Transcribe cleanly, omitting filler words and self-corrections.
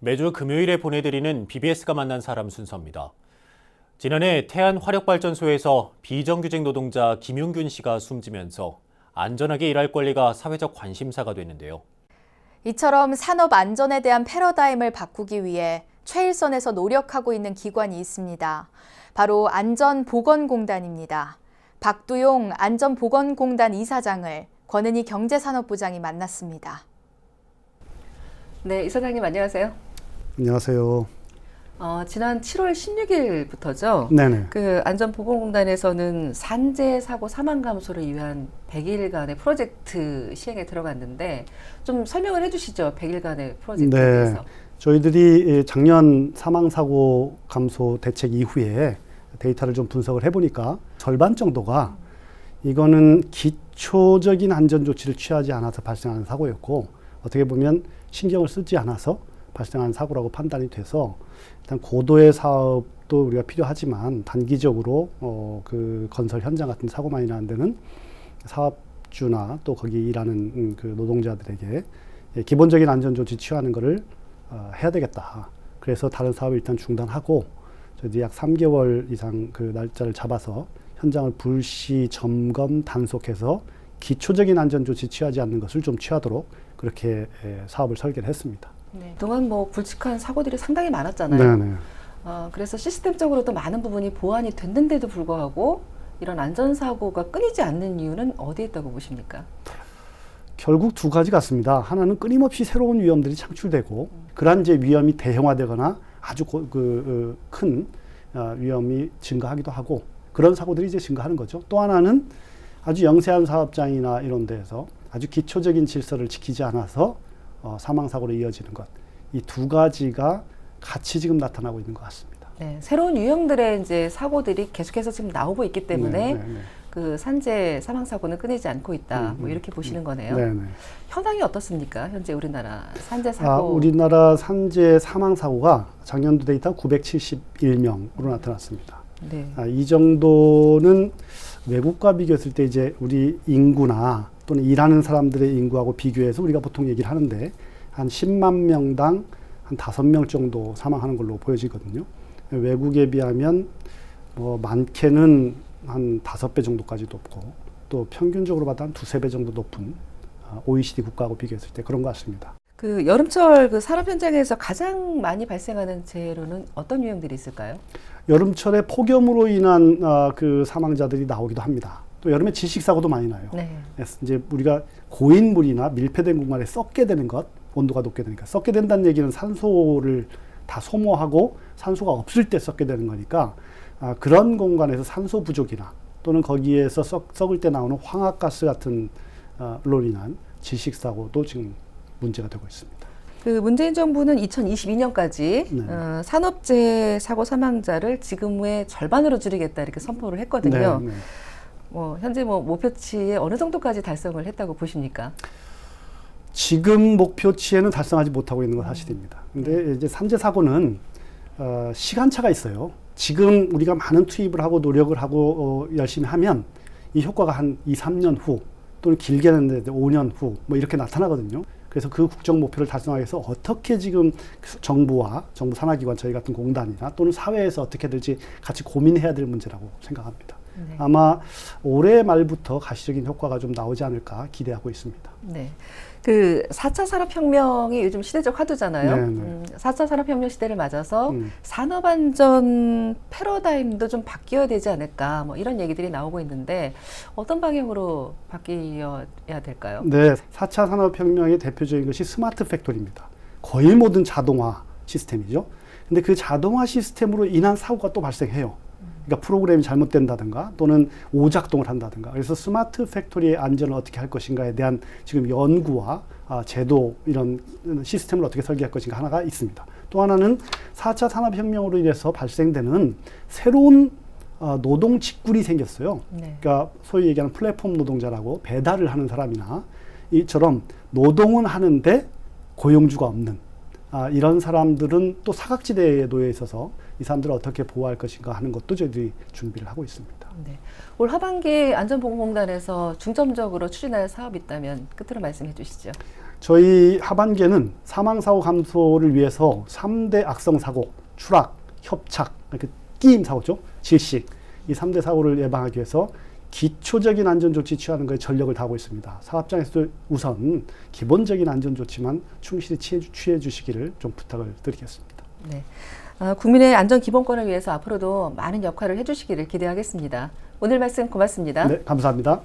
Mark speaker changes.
Speaker 1: 매주 금요일에 보내드리는 BBS가 만난 사람 순서입니다. 지난해 태안화력발전소에서 비정규직 노동자 김용균 씨가 숨지면서 안전하게 일할 권리가 사회적 관심사가 됐는데요.
Speaker 2: 이처럼 산업 안전에 대한 패러다임을 바꾸기 위해 최일선에서 노력하고 있는 기관이 있습니다. 바로 안전보건공단입니다. 박두용 안전보건공단 이사장을 권은희 경제산업부장이 만났습니다.
Speaker 3: 네, 이사장님 안녕하세요.
Speaker 4: 안녕하세요.
Speaker 3: 지난 7월 16일부터죠.
Speaker 4: 네네.
Speaker 3: 그 안전보건공단에서는 산재 사고 사망 감소를 위한 100일간의 프로젝트 시행에 들어갔는데 좀 설명을 해주시죠. 100일간의 프로젝트에
Speaker 4: 네.
Speaker 3: 대해서.
Speaker 4: 저희들이 작년 사망사고 감소 대책 이후에 데이터를 좀 분석을 해보니까 절반 정도가 이거는 기초적인 안전조치를 취하지 않아서 발생하는 사고였고, 어떻게 보면 신경을 쓰지 않아서 발생한 사고라고 판단이 돼서 일단 고도의 사업도 우리가 필요하지만 단기적으로 그 건설 현장 같은 사고 많이 나는 데는 사업주나 또 거기 일하는 그 노동자들에게 기본적인 안전조치 취하는 거를 해야 되겠다. 그래서 다른 사업을 일단 중단하고 저희들이 약 3개월 이상 그 날짜를 잡아서 현장을 불시 점검 단속해서 기초적인 안전조치 취하지 않는 것을 좀 취하도록 그렇게 사업을 설계를 했습니다.
Speaker 3: 네. 그동안 뭐 굵직한 사고들이 상당히 많았잖아요.
Speaker 4: 네네.
Speaker 3: 그래서 시스템적으로도 많은 부분이 보완이 됐는데도 불구하고 이런 안전사고가 끊이지 않는 이유는 어디에 있다고 보십니까?
Speaker 4: 결국 두 가지 같습니다. 하나는 끊임없이 새로운 위험들이 창출되고 그러한 이제 위험이 대형화되거나 아주 큰 위험이 증가하기도 하고 그런 사고들이 이제 증가하는 거죠. 또 하나는 아주 영세한 사업장이나 이런 데에서 아주 기초적인 질서를 지키지 않아서 사망사고로 이어지는 것. 이 두 가지가 같이 지금 나타나고 있는 것 같습니다.
Speaker 3: 네, 새로운 유형들의 이제 사고들이 계속해서 지금 나오고 있기 때문에 그 산재 사망 사고는 끊이지 않고 있다. 뭐 이렇게 보시는 거네요.
Speaker 4: 네네.
Speaker 3: 현황이 어떻습니까? 현재 우리나라 산재 사고.
Speaker 4: 우리나라 산재 사망 사고가 작년도 데이터 971명으로 나타났습니다.
Speaker 3: 네.
Speaker 4: 이 정도는 외국과 비교했을 때 이제 우리 인구나 또는 일하는 사람들의 인구하고 비교해서 우리가 보통 얘기를 하는데 한 10만 명당 한 5명 정도 사망하는 걸로 보여지거든요. 외국에 비하면 뭐 많게는 한 5배 정도까지 높고 또 평균적으로 봐도 한 2~3배 정도 높은 OECD 국가하고 비교했을 때 그런 것 같습니다.
Speaker 3: 그 여름철 그 산업 현장에서 가장 많이 발생하는 재해로는 어떤 유형들이 있을까요?
Speaker 4: 여름철에 폭염으로 인한 그 사망자들이 나오기도 합니다. 또 여름에 질식사고도 많이 나요.
Speaker 3: 네.
Speaker 4: 이제 우리가 고인 물이나 밀폐된 공간에 썩게 되는 것, 온도가 높게 되니까 썩게 된다는 얘기는 산소를 다 소모하고 산소가 없을 때 썩게 되는 거니까 그런 공간에서 산소 부족이나 또는 거기에서 썩을 때 나오는 황학가스 같은 로 인한 질식사고도 지금 문제가 되고 있습니다.
Speaker 3: 그 문재인 정부는 2022년까지 산업재해 사고 사망자를 지금의 절반으로 줄이겠다 이렇게 선포를 했거든요.
Speaker 4: 네.
Speaker 3: 현재 목표치에 어느 정도까지 달성을 했다고 보십니까?
Speaker 4: 지금 목표치에는 달성하지 못하고 있는 건 사실입니다. 근데 이제 산재 사고는 시간차가 있어요. 지금 우리가 많은 투입을 하고 노력을 하고 열심히 하면 이 효과가 한 2~3년 후 또는 길게는 5년 후 뭐 이렇게 나타나거든요. 그래서 그 국정 목표를 달성하기 위해서 어떻게 지금 정부와 정부 산하기관 저희 같은 공단이나 또는 사회에서 어떻게 될지 같이 고민해야 될 문제라고 생각합니다.
Speaker 3: 네.
Speaker 4: 아마 올해 말부터 가시적인 효과가 좀 나오지 않을까 기대하고 있습니다.
Speaker 3: 네. 그 4차 산업혁명이 요즘 시대적 화두잖아요. 4차 산업혁명 시대를 맞아서 산업안전 패러다임도 좀 바뀌어야 되지 않을까 뭐 이런 얘기들이 나오고 있는데 어떤 방향으로 바뀌어야 될까요?
Speaker 4: 네, 4차 산업혁명의 대표적인 것이 스마트 팩토리입니다. 거의 모든 자동화 시스템이죠. 근데 그 자동화 시스템으로 인한 사고가 또 발생해요. 그러니까 프로그램이 잘못된다든가 또는 오작동을 한다든가. 그래서 스마트 팩토리의 안전을 어떻게 할 것인가에 대한 지금 연구와 제도 이런 시스템을 어떻게 설계할 것인가 하나가 있습니다. 또 하나는 4차 산업혁명으로 인해서 발생되는 새로운 노동 직군이 생겼어요.
Speaker 3: 네.
Speaker 4: 그러니까 소위 얘기하는 플랫폼 노동자라고 배달을 하는 사람이나 이처럼 노동은 하는데 고용주가 없는 이런 사람들은 또 사각지대에 놓여 있어서 이 사람들을 어떻게 보호할 것인가 하는 것도 저희들이 준비를 하고 있습니다.
Speaker 3: 네. 올 하반기 안전보건공단에서 중점적으로 추진할 사업이 있다면 끝으로 말씀해 주시죠.
Speaker 4: 저희 하반기에는 사망사고 감소를 위해서 3대 악성사고, 추락, 협착, 끼임 사고죠. 질식. 이 3대 사고를 예방하기 위해서 기초적인 안전조치 취하는 것에 전력을 다하고 있습니다. 사업장에서도 우선 기본적인 안전조치만 충실히 취해 주시기를 좀 부탁을 드리겠습니다.
Speaker 3: 네. 국민의 안전 기본권을 위해서 앞으로도 많은 역할을 해주시기를 기대하겠습니다. 오늘 말씀 고맙습니다.
Speaker 4: 네, 감사합니다.